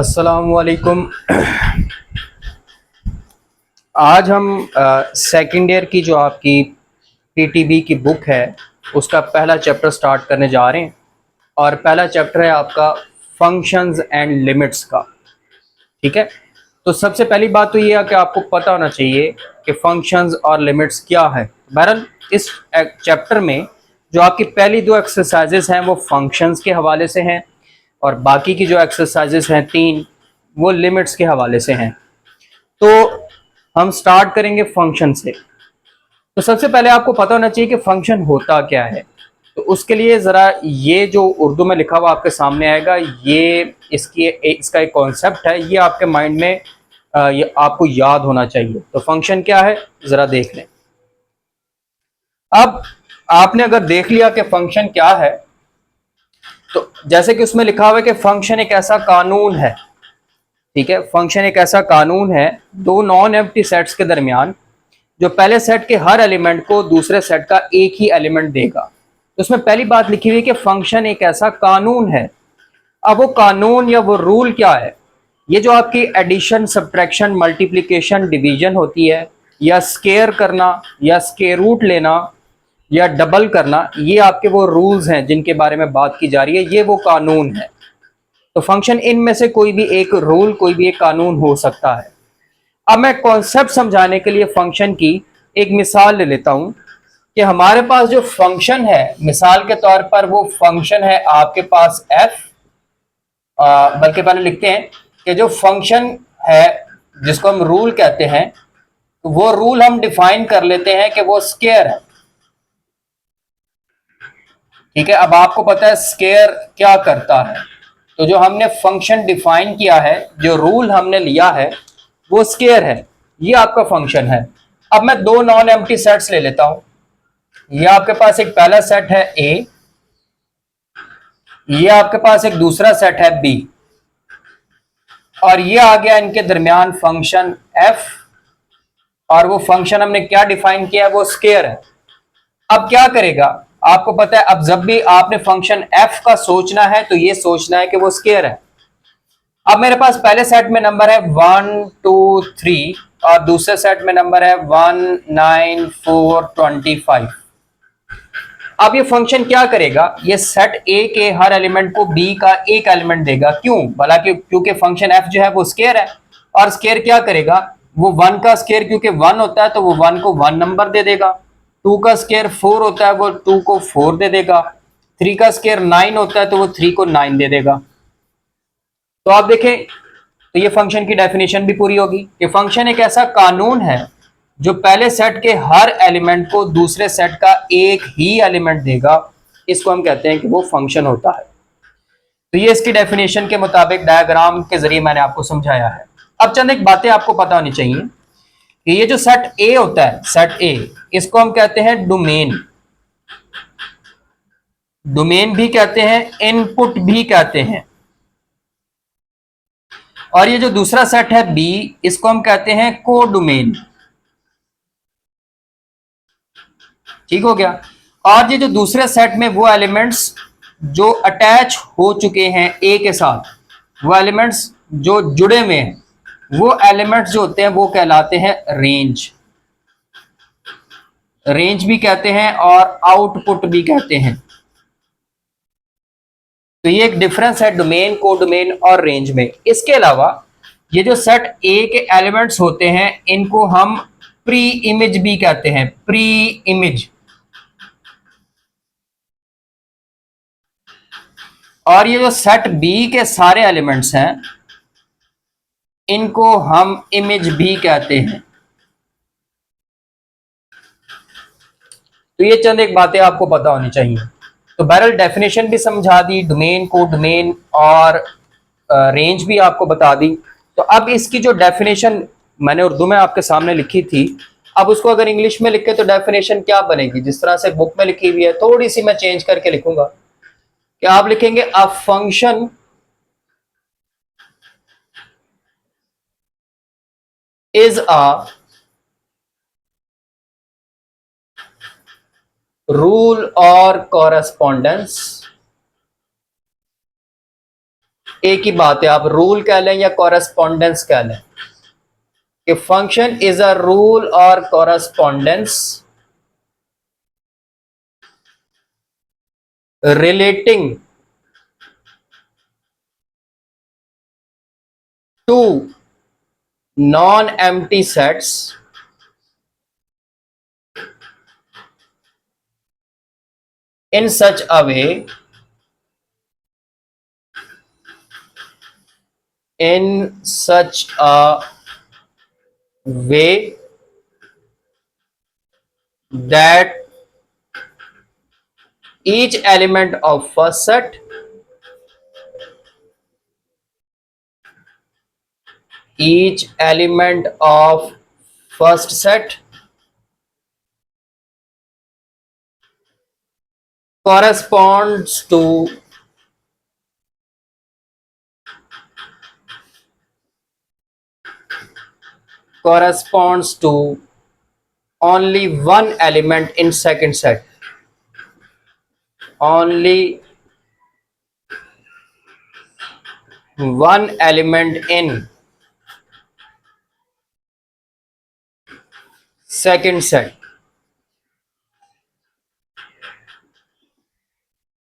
अस्सलामुअलैकुम। आज हम सेकेंड ईयर की जो आपकी पीटीबी की बुक है उसका पहला चैप्टर स्टार्ट करने जा रहे हैं और पहला चैप्टर है आपका फंक्शंस एंड लिमिट्स का। ठीक है, तो सबसे पहली बात तो ये है कि आपको पता होना चाहिए कि फंक्शंस और लिमिट्स क्या है। बहरहाल इस चैप्टर में जो आपकी पहली दो एक्सरसाइजेस हैं वो फंक्शंस के हवाले से हैं और बाकी की जो एक्सरसाइजेस हैं तीन वो लिमिट्स के हवाले से हैं। तो हम स्टार्ट करेंगे फंक्शन से। तो सबसे पहले आपको पता होना चाहिए कि फंक्शन होता क्या है। तो उसके लिए ज़रा ये जो उर्दू में लिखा हुआ आपके सामने आएगा, ये इसका एक कॉन्सेप्ट है, ये आपके माइंड में ये आपको याद होना चाहिए। तो फंक्शन क्या है ज़रा देख लें। अब आपने अगर देख लिया कि फंक्शन क्या है, तो जैसे कि उसमें लिखा हुआ है कि फंक्शन एक ऐसा कानून है। ठीक है, फंक्शन एक ऐसा कानून है दो नॉन एम्प्टी सेट्स के दरमियान जो पहले सेट के हर एलिमेंट को दूसरे सेट का एक ही एलिमेंट देगा। तो उसमें पहली बात लिखी हुई है कि फंक्शन एक ऐसा कानून है। अब वो कानून या वो रूल क्या है? ये जो आपकी एडिशन, सब्ट्रैक्शन, मल्टीप्लिकेशन, डिवीजन होती है, या स्केयर करना, या स्केयर रूट लेना, या डबल करना, ये आपके वो रूल्स हैं जिनके बारे में बात की जा रही है, ये वो कानून है। तो फंक्शन इनमें से कोई भी एक रूल, कोई भी एक कानून हो सकता है। अब मैं कॉन्सेप्ट समझाने के लिए फंक्शन की एक मिसाल ले लेता हूं कि हमारे पास जो फंक्शन है, मिसाल के तौर पर वो फंक्शन है आपके पास f। बल्कि पहले लिखते हैं कि जो फंक्शन है जिसको हम रूल कहते हैं, तो वो रूल हम डिफाइन कर लेते हैं कि वो स्केयर है। ठीक है, अब आपको पता है स्केयर क्या करता है। तो जो हमने फंक्शन डिफाइन किया है, जो रूल हमने लिया है, वो स्केयर है। ये आपका फंक्शन है। अब मैं दो नॉन एम्प्टी सेट्स ले लेता हूं। ये आपके पास एक पहला सेट है ए, ये आपके पास एक दूसरा सेट है बी, और ये आ गया इनके दरमियान फंक्शन एफ। और वो फंक्शन हमने क्या डिफाइन किया है, वो स्केयर है। अब क्या करेगा, आपको पता है, अब जब भी आपने फंक्शन एफ का सोचना है तो ये सोचना है कि वो स्केयर है। अब मेरे पास पहले सेट में नंबर है 1 2 3 और दूसरे सेट में नंबर है 1 9 4 25। अब ये फंक्शन क्या करेगा, ये सेट ए के हर एलिमेंट को बी का एक एलिमेंट देगा। क्यों? भला क्योंकि फंक्शन एफ जो है वो स्केयर है, और स्केयर क्या करेगा, वो वन का स्केयर क्योंकि वन होता है तो वो वन को वन नंबर दे देगा। टू का स्केयर फोर होता है, वो टू को फोर दे देगा। थ्री का स्केयर नाइन होता है तो वो थ्री को नाइन दे देगा। तो आप देखें, तो ये फंक्शन की डेफिनेशन भी पूरी होगी कि फंक्शन एक ऐसा कानून है जो पहले सेट के हर एलिमेंट को दूसरे सेट का एक ही एलिमेंट देगा। इसको हम कहते हैं कि वो फंक्शन होता है। तो ये इसकी डेफिनेशन के मुताबिक डायग्राम के जरिए मैंने आपको समझाया है। अब चंद एक बातें आपको पता होनी चाहिए कि ये जो सेट ए होता है, सेट ए, इसको हम कहते हैं डोमेन। डोमेन भी कहते हैं, इनपुट भी कहते हैं। और ये जो दूसरा सेट है बी, इसको हम कहते हैं कोडोमेन। ठीक हो गया। और ये जो दूसरे सेट में वो एलिमेंट्स जो अटैच हो चुके हैं ए के साथ, वो एलिमेंट्स जो जुड़े हुए हैं, वो एलिमेंट्स जो होते हैं वो कहलाते हैं रेंज। रेंज भी कहते हैं और आउटपुट भी कहते हैं। तो ये एक डिफरेंस है डोमेन, कोडोमेन और रेंज में। इसके अलावा ये जो सेट ए के एलिमेंट्स होते हैं, इनको हम प्री इमेज भी कहते हैं, प्री इमेज। और ये जो सेट बी के सारे एलिमेंट्स हैं, इनको हम इमेज भी कहते हैं। तो ये चंद एक बातें आपको पता होनी चाहिए। तो बहरहाल डेफिनेशन भी समझा दी, डोमेन, कोडोमेन और रेंज भी आपको बता दी। तो अब इसकी जो डेफिनेशन मैंने उर्दू में आपके सामने लिखी थी, अब उसको अगर इंग्लिश में लिखे तो डेफिनेशन क्या बनेगी? जिस तरह से बुक में लिखी हुई है, थोड़ी सी मैं चेंज करके लिखूंगा कि आप लिखेंगे a function is a rule और कॉरेस्पॉन्डेंस एक ही बात है, आप रूल कह लें या कॉरेस्पॉन्डेंस कह लें कि फंक्शन इज अ रूल और correspondence relating to non empty sets in such a way in such a way that each element of first set each element of first set corresponds to only one element in second set, only one element in second set।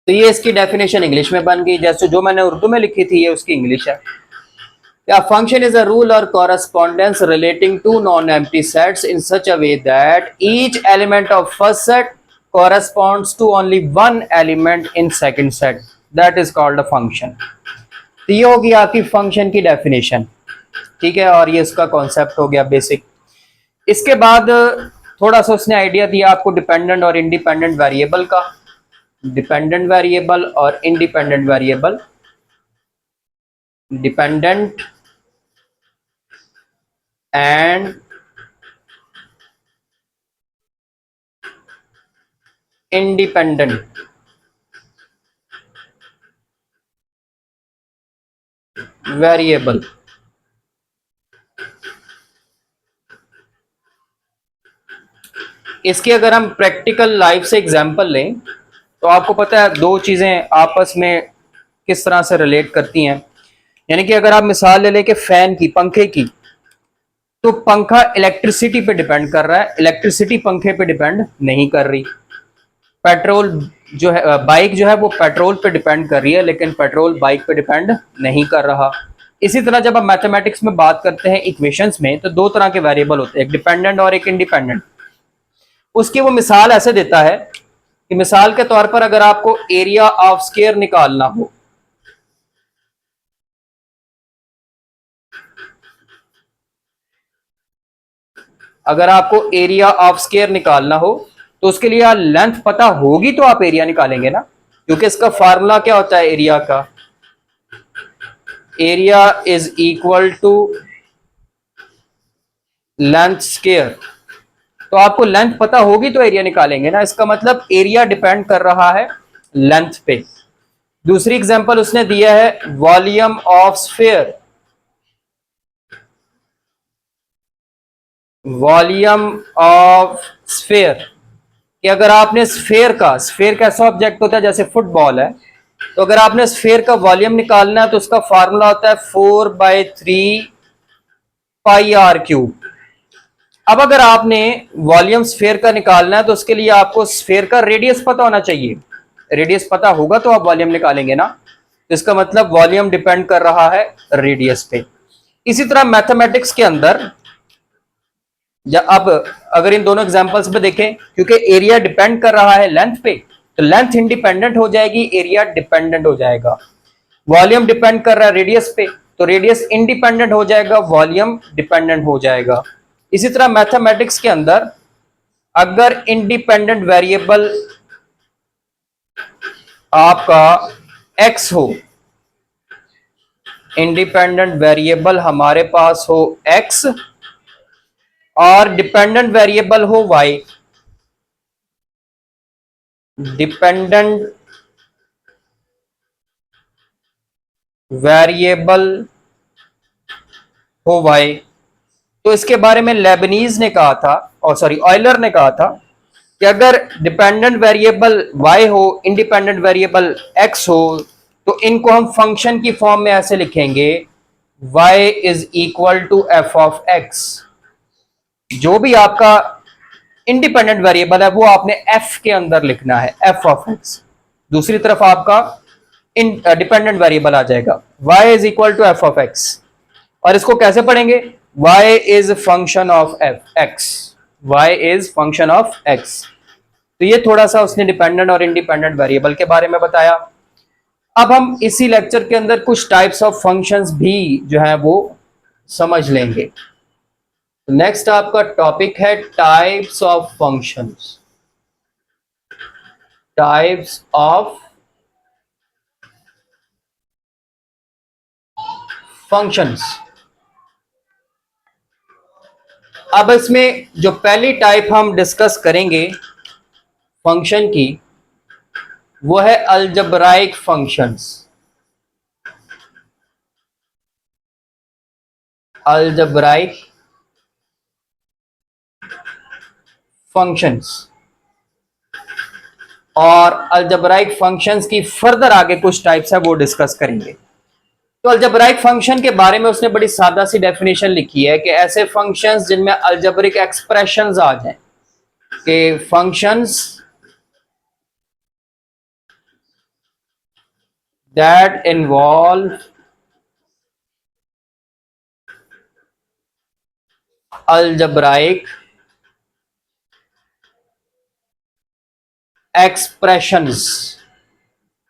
तो ये इसकी definition English में बन गई, जैसे जो मैंने उर्दू में लिखी थी ये उसकी इंग्लिश है। A function is a rule or correspondence relating to non-empty sets in such a way that each element of first set corresponds to only one element in second set. That is called a function. तो ये होगी आपकी function की definition, ठीक है, और ये इसका कॉन्सेप्ट हो गया बेसिक। इसके बाद थोड़ा सा उसने आइडिया दिया आपको डिपेंडेंट और इंडिपेंडेंट वेरिएबल का, डिपेंडेंट वेरिएबल और independent variable. Dependent and independent variable. इसकी अगर हम प्रैक्टिकल लाइफ से एग्जांपल लें तो आपको पता है दो चीजें आपस में किस तरह से रिलेट करती हैं। यानी कि अगर आप मिसाल ले लें कि फैन की, पंखे की, तो पंखा इलेक्ट्रिसिटी पे डिपेंड कर रहा है, इलेक्ट्रिसिटी पंखे पे डिपेंड नहीं कर रही। पेट्रोल जो है, बाइक जो है वो पेट्रोल पे डिपेंड कर रही है लेकिन पेट्रोल बाइक पे डिपेंड नहीं कर रहा। इसी तरह जब आप मैथमेटिक्स में बात करते हैं इक्वेशंस में, तो दो तरह के वेरिएबल होते हैं, एक डिपेंडेंट और एक इंडिपेंडेंट। उसकी वो मिसाल ऐसे देता है कि मिसाल के तौर पर अगर आपको एरिया ऑफ स्क्वायर निकालना हो, अगर आपको एरिया ऑफ स्क्वायर निकालना हो तो उसके लिए लेंथ पता होगी तो आप एरिया निकालेंगे ना, क्योंकि इसका फार्मूला क्या होता है एरिया का, area is equal to length square. तो आपको लेंथ पता होगी तो एरिया निकालेंगे ना, इसका मतलब एरिया डिपेंड कर रहा है लेंथ पे। दूसरी एग्जांपल उसने दिया है volume of sphere, volume of sphere कि अगर आपने स्फीयर कैसा ऑब्जेक्ट होता है जैसे फुटबॉल है, तो अगर आपने स्फीयर का वॉल्यूम निकालना है तो उसका फार्मूला होता है 4/3 पाई आर क्यूब। अब अगर आपने वॉल्यूम स्फीयर का निकालना है तो उसके लिए आपको स्फीयर का रेडियस पता होना चाहिए, रेडियस पता होगा तो आप वॉल्यूम निकालेंगे ना, तो इसका मतलब वॉल्यूम डिपेंड कर रहा है रेडियस पे। इसी तरह मैथमेटिक्स के अंदर अब अगर इन दोनों एग्जांपल्स पे देखें, क्योंकि एरिया डिपेंड कर रहा है लेंथ पे, तो लेंथ इंडिपेंडेंट हो जाएगी, एरिया डिपेंडेंट हो जाएगा। वॉल्यूम डिपेंड कर रहा है रेडियस पे, तो रेडियस इंडिपेंडेंट हो जाएगा, वॉल्यूम डिपेंडेंट हो जाएगा। इसी तरह मैथमेटिक्स के अंदर अगर इंडिपेंडेंट वेरिएबल आपका x हो, इंडिपेंडेंट वेरिएबल हमारे पास हो x और डिपेंडेंट वेरिएबल हो y, डिपेंडेंट वेरिएबल हो y, तो इसके बारे में लेबनीज ने कहा था, और सॉरी ऑयलर ने कहा था कि अगर डिपेंडेंट वेरिएबल y हो, इंडिपेंडेंट वेरिएबल x हो, तो इनको हम फंक्शन की फॉर्म में ऐसे लिखेंगे, y is equal to f of x. जो भी आपका इंडिपेंडेंट वेरिएबल है वो आपने f के अंदर लिखना है, f ऑफ x। दूसरी तरफ आपका डिपेंडेंट वेरिएबल आ जाएगा, y is equal to f of x। और इसको कैसे पढ़ेंगे, y is function of x, y is function of x। तो ये थोड़ा सा उसने डिपेंडेंट और इंडिपेंडेंट वेरिएबल के बारे में बताया। अब हम इसी लेक्चर के अंदर कुछ टाइप्स ऑफ फंक्शंस भी जो है वो समझ लेंगे। नेक्स्ट आपका टॉपिक है types of functions. Types of functions. अब इसमें जो पहली टाइप हम डिस्कस करेंगे फंक्शन की, वो है अलजब्राइक फंक्शंस। अलजब्राइक फंक्शंस। और अलजब्राइक फंक्शंस की फर्दर आगे कुछ टाइप्स है वो डिस्कस करेंगे। तो अलजब्राइक फंक्शन के बारे में उसने बड़ी सादा सी डेफिनेशन लिखी है कि ऐसे फंक्शंस जिनमें अलजब्रिक एक्सप्रेशंस आ जाएं, कि फंक्शंस दैट इन्वॉल्व अलजब्राइक एक्सप्रेशंस,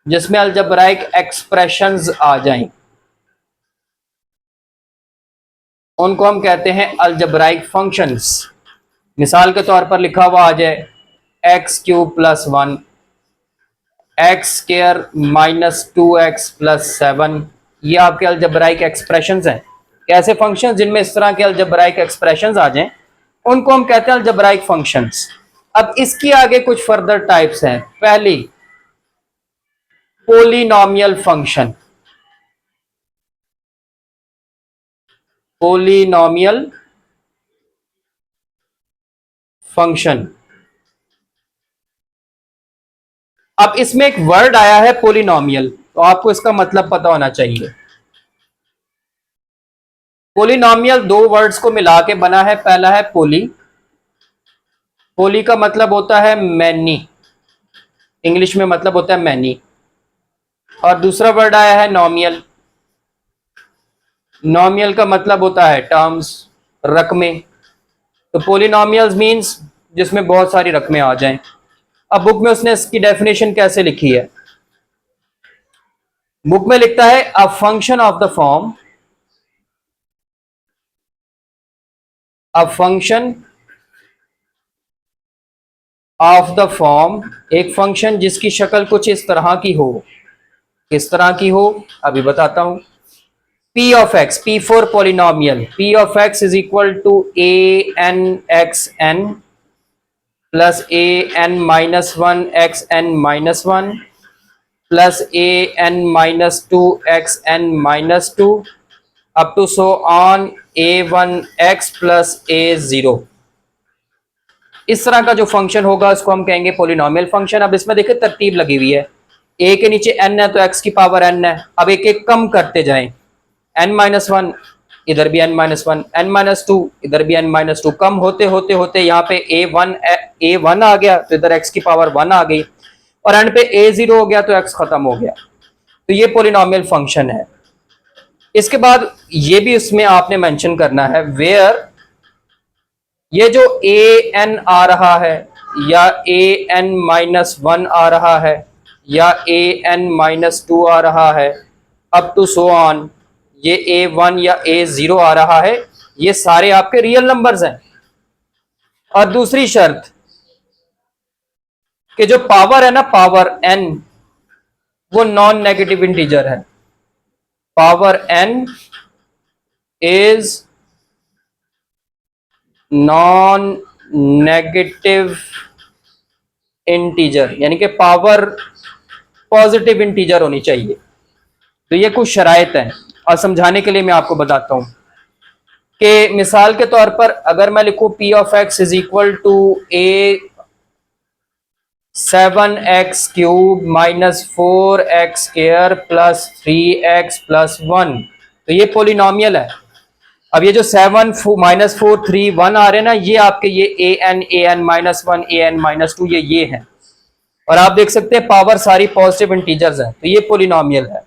जिसमें अलजब्राइक एक्सप्रेशंस आ जाएं, उनको हम कहते हैं अलजब्राइक फंक्शंस। मिसाल के तौर पर लिखा हुआ आ जाए x cube plus 1, x square minus 2x plus 7, ये आपके अलजब्राइक एक्सप्रेशंस हैं। ऐसे फंक्शंस जिनमें इस तरह के अलजब्राइक एक्सप्रेशंस आ जाएं, उनको हम कहते हैं अलजब्राइक फंक्शंस। अब इसकी आगे कुछ फर्दर टाइप्स हैं। पहली, पोलिनोमियल फंक्शन। Polynomial function. अब इसमें एक वर्ड आया है पोलिनोमियल, तो आपको इसका मतलब पता होना चाहिए। पोलिनोमियल दो वर्ड्स को मिला के बना है। पहला है पोली, पोली का मतलब होता है मैनी, इंग्लिश में मतलब होता है मैनी। और दूसरा वर्ड आया है नोमियल, नोमियल का मतलब होता है टर्म्स, रकमें। तो पोलिनोमियल्स मींस जिसमें बहुत सारी रकमें आ जाएं। अब बुक में उसने इसकी डेफिनेशन कैसे लिखी है, बुक में लिखता है a function of the form, a function of the form, एक फंक्शन जिसकी शक्ल कुछ इस तरह की हो। किस तरह की हो अभी बताता हूं। p of x, p for polynomial, p of x is equal to a n x n plus a n minus 1 x n minus 1 plus a n minus 2 x n minus 2 up to so on a1 x plus a0। इस तरह का जो function होगा उसको हम कहेंगे polynomial function. अब इसमें देखिए तरतीब लगी हुई है, a के नीचे n है तो x की पावर n है। अब एक एक कम करते जाएं, n माइनस 1 इधर भी n माइनस 1, n माइनस 2 इधर भी n माइनस 2, कम होते होते होते यहाँ पे a1 आ गया तो इधर x की पावर 1 आ गई, और एंड पे a0 हो गया तो x खत्म हो गया। तो ये पोलिनोमियल फंक्शन है। इसके बाद ये भी उसमें आपने मेंशन करना है वेयर ये जो an आ रहा है या an माइनस 1 आ रहा है या an माइनस 2 आ रहा है अप टू सो ऑन ये a1 या a0 आ रहा है, ये सारे आपके रियल नंबर्स हैं। और दूसरी शर्त कि जो पावर है ना, पावर n, वो नॉन नेगेटिव इंटीजर है। Power n is non negative integer, यानी कि पावर पॉजिटिव इंटीजर होनी चाहिए। तो ये कुछ शराइत हैं, और समझाने के लिए मैं आपको बताता हूं कि मिसाल के तौर पर अगर मैं लिखूं p of x is equal to a 7x³ minus 4x² plus 3x+1, तो ये पोलिनोमियल है। अब ये जो 7 माइनस 4 3 1 आ रहे हैं ना, ये आपके ये an-1 an-2 ये है। और आप देख सकते हैं पावर सारी पॉजिटिव इंटीजर्स हैं, तो ये पोलिनोमियल है।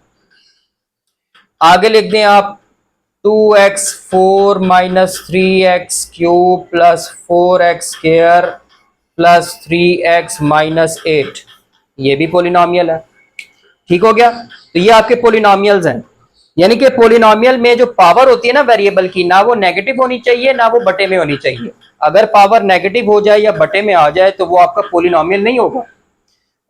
आगे लिख दें आप 2x4 minus 3x³ plus 4x² plus 3x-8, ये भी पोलिनोमियल है। ठीक हो गया। तो ये आपके पोलिनोमियल्स हैं। यानी कि पोलिनोमियल में जो पावर होती है ना वेरिएबल की, ना वो नेगेटिव होनी चाहिए ना वो बटे में होनी चाहिए। अगर पावर नेगेटिव हो जाए या बटे में आ जाए तो वो आपका पोलिनोमियल नहीं होगा।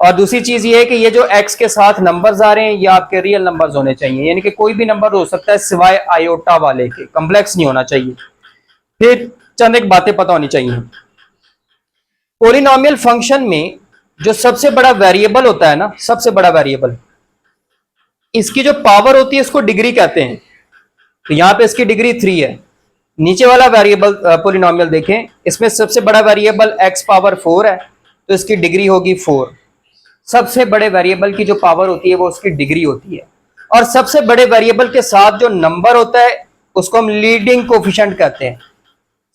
और दूसरी चीज ये है कि ये जो x के साथ नंबर्स आ रहे हैं ये आपके रियल नंबर्स होने चाहिए, यानी कि कोई भी नंबर हो सकता है सिवाय आयोटा वाले के, कम्प्लेक्स नहीं होना चाहिए। फिर चंद एक बातें पता होनी चाहिए। पोलिनोमियल फंक्शन में जो सबसे बड़ा वेरिएबल होता है ना, सबसे बड़ा वेरिएबल, इसकी जो पावर होती है इसको डिग्री कहते हैं। तो यहां पे इसकी डिग्री 3 है। नीचे वाला वेरिएबल पोलिनोमियल देखें, इसमें सबसे बड़ा वेरिएबल x⁴ है, तो इसकी डिग्री होगी 4। सबसे बड़े वेरिएबल की जो पावर होती है वो उसकी डिग्री होती है। और सबसे बड़े वेरिएबल के साथ जो नंबर होता है उसको हम लीडिंग कोफिशिएंट कहते हैं।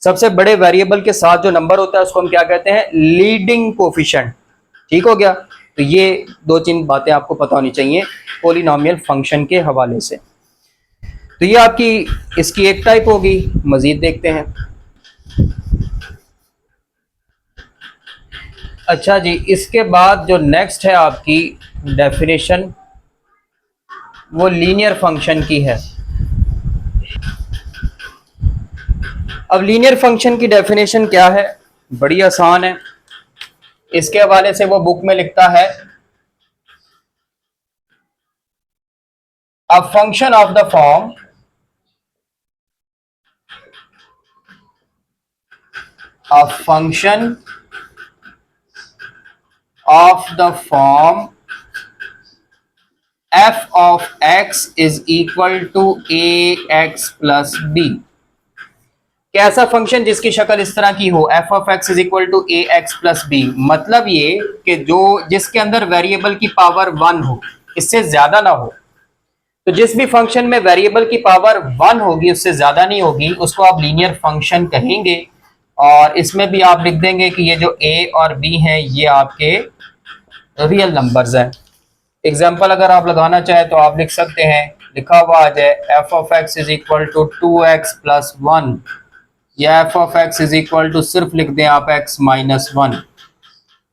सबसे बड़े वेरिएबल के साथ जो नंबर होता है उसको हम क्या कहते हैं? Leading coefficient. ठीक हो गया। तो ये दो तीन बातें आपको पता होनी चाहिए पोलिनोमियल फंक्शन के हवाले से। तो ये आपकी इसकी एक टाइप होगी। मजीद देखते हैं। अच्छा जी, इसके बाद जो नेक्स्ट है आपकी डेफिनेशन, वो लीनियर फंक्शन की है। अब लीनियर फंक्शन की डेफिनेशन क्या है? बड़ी आसान है। इसके हवाले से वो बुक में लिखता है, a function of the form f of x is equal to ax plus b। कैसा फंक्शन जिसकी शक्ल इस तरह की हो, f of x is equal to ax plus b। मतलब ये कि जो जिसके अंदर वेरिएबल की पावर 1 हो, इससे ज्यादा ना हो। तो जिस भी फंक्शन में वेरिएबल की पावर 1 होगी, उससे ज्यादा नहीं होगी, उसको आप लीनियर फंक्शन कहेंगे। और इसमें भी आप लिख देंगे कि ये जो a और b हैं ये आपके रियल नंबर्स हैं। एग्जाम्पल अगर आप लगाना चाहें तो आप लिख सकते हैं, लिखा हुआ आ जाए f of x is equal to 2x plus 1, या f of x is equal to सिर्फ लिख दें आप x minus 1।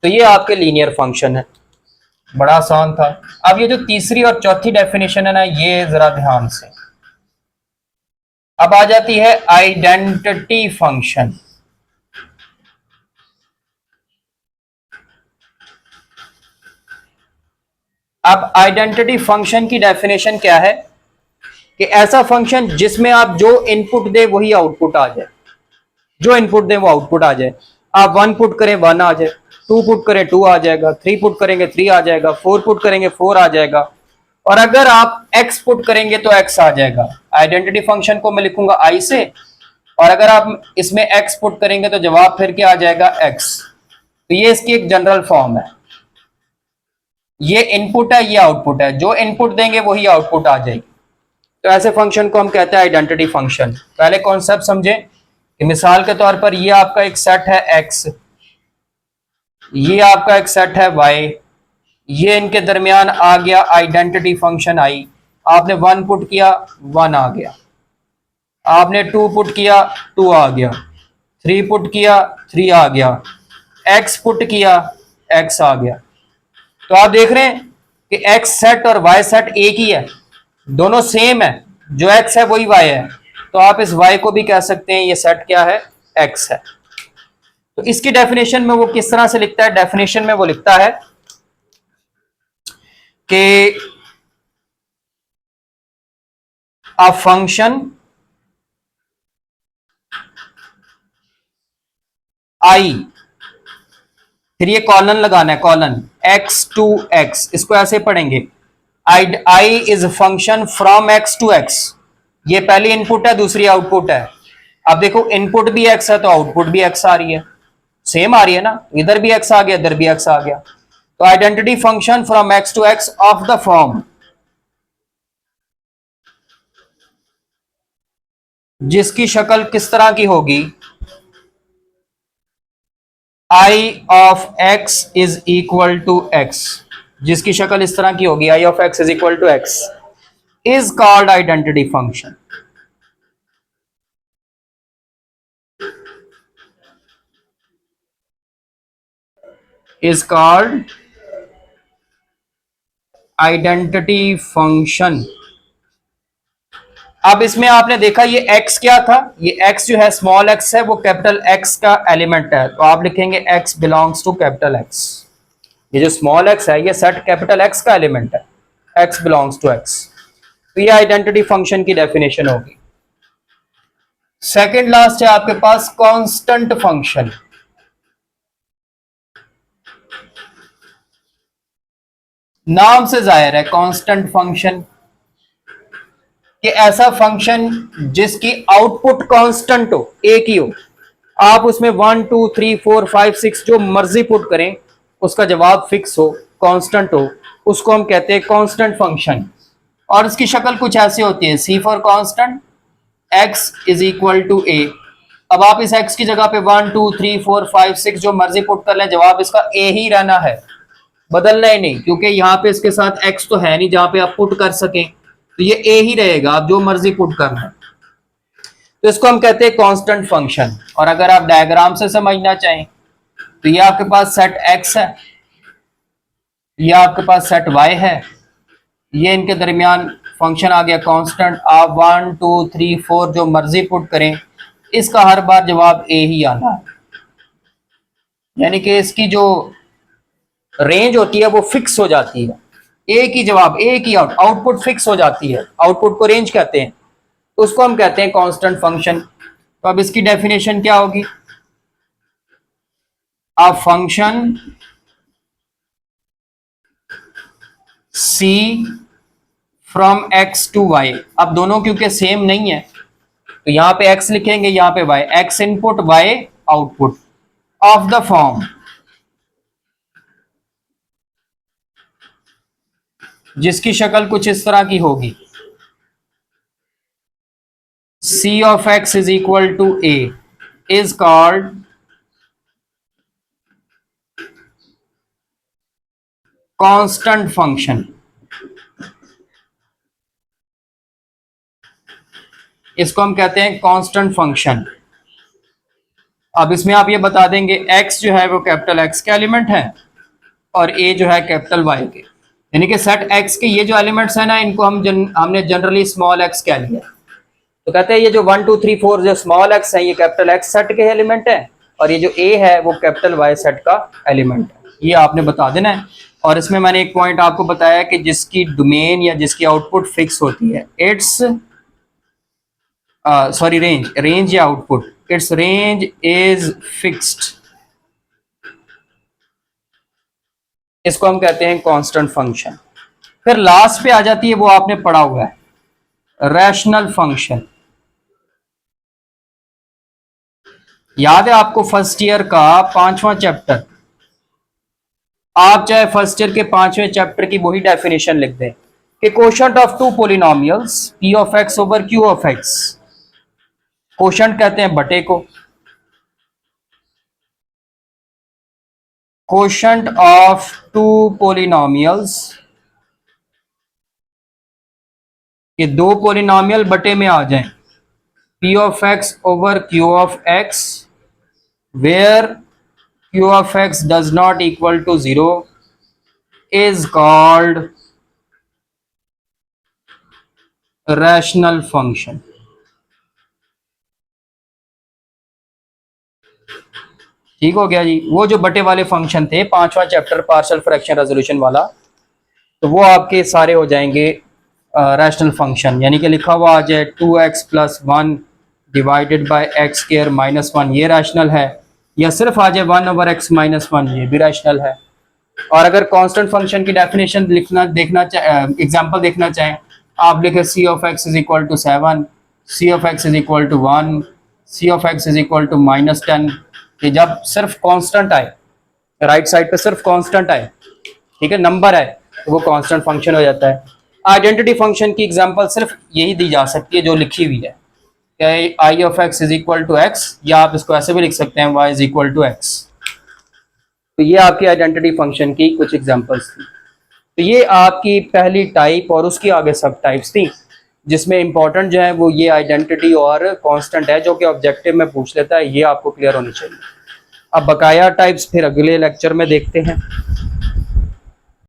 तो ये आपके लीनियर फंक्शन है। बड़ा आसान था। अब ये जो तीसरी और चौथी डेफिनेशन है ना, ये जरा ध्यान से। अब आ जाती है आइडेंटिटी फंक्शन। अब आइडेंटिटी फंक्शन की डेफिनेशन क्या है कि ऐसा फंक्शन जिसमें आप जो इनपुट दे वही आउटपुट आ जाए, जो इनपुट दे वो आउटपुट आ जाए। आप 1 पुट करें 1 आ जाए, 2 पुट करें 2 आ जाएगा, 3 पुट करेंगे 3 आ जाएगा, 4 पुट करेंगे 4 आ जाएगा, और अगर आप x पुट करेंगे तो x आ जाएगा। आइडेंटिटी फंक्शन को मैं लिखूंगा i से, और अगर आप इसमें x पुट करेंगे तो जवाब फिर क्या आ जाएगा? x। तो ये इसकी एक जनरल फॉर्म है। ये इनपुट है, ये आउटपुट है, जो इनपुट देंगे वही आउटपुट आ जाएगी। तो ऐसे फंक्शन को हम कहते हैं आइडेंटिटी फंक्शन। पहले कॉन्सेप्ट समझें कि मिसाल के तौर पर ये आपका एक सेट है x, ये आपका एक सेट है y, ये इनके दरमियान आ गया आइडेंटिटी फंक्शन i। आपने 1 पुट किया 1 आ गया, आपने 2 पुट किया 2 आ गया, 3 पुट किया 3 आ गया, x पुट किया x आ गया। तो आप देख रहे हैं कि x सेट और y सेट एक ही है, दोनों सेम है, जो x है वही y है। तो आप इस y को भी कह सकते हैं ये सेट क्या है? x है। तो इसकी डेफिनेशन में वो किस तरह से लिखता है? डेफिनेशन में वो लिखता है कि अ फंक्शन i, फिर ये कॉलन लगाना है, कॉलन x टू x, इसको ऐसे पढ़ेंगे, i is function from x to x। ये पहली इनपुट है, दूसरी आउटपुट है। अब देखो इनपुट भी x है तो आउटपुट भी x आ रही है, सेम आ रही है ना, इधर भी x आ गया इधर भी x आ गया। तो identity function from x to x of the form जिसकी शक्ल किस तरह की होगी, i of x is equal to x, जिसकी शक्ल इस तरह की होगी, i of x is equal to x, is called identity function. Is called identity function. अब इसमें आपने देखा ये x क्या था, ये x जो है स्मॉल x है, वो कैपिटल X का एलिमेंट है, तो आप लिखेंगे x belongs to capital X। ये जो स्मॉल x है ये सेट कैपिटल X का एलिमेंट है, x बिलोंग्स टू x। तो ये आइडेंटिटी फंक्शन की डेफिनेशन होगी। सेकंड लास्ट है आपके पास कांस्टेंट फंक्शन। नाम से जाहिर है कांस्टेंट फंक्शन कि ऐसा फंक्शन जिसकी आउटपुट कांस्टेंट हो, एक ही हो, आप उसमें 1 2 3 4 5 6 जो मर्जी पुट करें, उसका जवाब फिक्स हो, कांस्टेंट हो, उसको हम कहते हैं कांस्टेंट फंक्शन। और इसकी शक्ल कुछ ऐसी होती है, c for constant, x is equal to a। अब आप इस x की जगह पे 1 2 3 4 5 6 जो मर्जी पुट कर लें, जवाब इसका a ही रहना है, बदलना ही नहीं, क्योंकि यहाँ पे इसके साथ x तो है नहीं जहां पे आप पुट कर सकें, तो ये a ही रहेगा, आप जो मर्जी पुट करना है। तो इसको हम कहते हैं कांस्टेंट फंक्शन। और अगर आप डायग्राम से समझना चाहें तो ये आपके पास सेट x है, ये आपके पास सेट y है, ये इनके दरमियान फंक्शन आ गया कांस्टेंट। आप 1 2 3 4 जो मर्जी पुट करें, इसका हर बार जवाब a ही आना है, यानी कि इसकी जो रेंज होती है वो फिक्स हो जाती है, एक ही जवाब, एक ही आउटपुट फिक्स हो जाती है, आउटपुट को रेंज कहते हैं, तो उसको हम कहते हैं कांस्टेंट फंक्शन। तो अब इसकी डेफिनेशन क्या होगी, a function c from x to y। अब दोनों क्योंकि सेम नहीं है तो यहां पे x लिखेंगे, यहां पे y, x input y output, of the form जिसकी शक्ल कुछ इस तरह की होगी, c of x is equal to a is called constant function। इसको हम कहते हैं कांस्टेंट फंक्शन। अब इसमें आप ये बता देंगे x जो है वो कैपिटल X के एलिमेंट है और a जो है कैपिटल Y के, यानी कि सेट x के ये जो एलिमेंट्स है ना, इनको हमने जनरली स्मॉल x कह लिया। तो कहते हैं ये जो 1 2 3 4 जो स्मॉल x है ये कैपिटल X सेट के एलिमेंट है, और ये जो a है वो कैपिटल Y सेट का एलिमेंट है, ये आपने बता देना है। और इसमें मैंने एक पॉइंट आपको बताया कि जिसकी डोमेन या जिसकी आउटपुट फिक्स होती है, इट्स सॉरी रेंज या output, it's range is fixed, इसको हम कहते हैं कांस्टेंट फंक्शन। फिर लास्ट पे आ जाती है वो आपने पढ़ा हुआ है, रैशनल फंक्शन। याद है आपको फर्स्ट ईयर का 5वां चैप्टर, आप चाहे फर्स्ट ईयर के 5वें चैप्टर की वही डेफिनेशन लिख दें कि quotient of two polynomials p of x over q of x, quotient कहते हैं बटे को, कोशेंट ऑफ टू पोलिनोमियल्स ये दो पोलिनोमियल बटे में आ जाएं, p of x over q of x where q of x does not equal to 0 is called rational function। ठीक हो गया जी। वो जो बटे वाले फंक्शन थे 5वां चैप्टर पार्शियल फ्रैक्शन रेजोल्यूशन वाला, तो वो आपके सारे हो जाएंगे रैशनल फंक्शन, यानी कि लिखा हुआ आ जाए 2x + 1 divided by x square minus 1, ये रैशनल है, या सिर्फ आ जाए 1 ओवर x माइनस 1, ये भी रैशनल है। और अगर कांस्टेंट फंक्शन की डेफिनेशन एग्जांपल देखना चाहें, आप लिखे c of x is equal to 7, c of x is equal to 1, c of x is equal to -10, कि जब सिर्फ कांस्टेंट आए, राइट साइड पे सिर्फ कांस्टेंट है, ठीक है, नंबर है तो वो कांस्टेंट फंक्शन हो जाता है। आइडेंटिटी फंक्शन की एग्जांपल सिर्फ यही दी जा सकती है जो लिखी हुई है, i of x is equal to x, या आप इसको ऐसे भी लिख सकते हैं y is equal to x. तो ये आपकी आइडेंटिटी फंक्शन की कुछ एग्जांपल्स थी। तो ये आपकी पहली टाइप और उसकी आगे सब टाइप्स थी, जिसमें इंपॉर्टेंट जो है वो ये आइडेंटिटी और कांस्टेंट है, जो कि ऑब्जेक्टिव में पूछ लेता है, ये आपको क्लियर होनी चाहिए। अब बकाया टाइप्स फिर अगले लेक्चर में देखते हैं।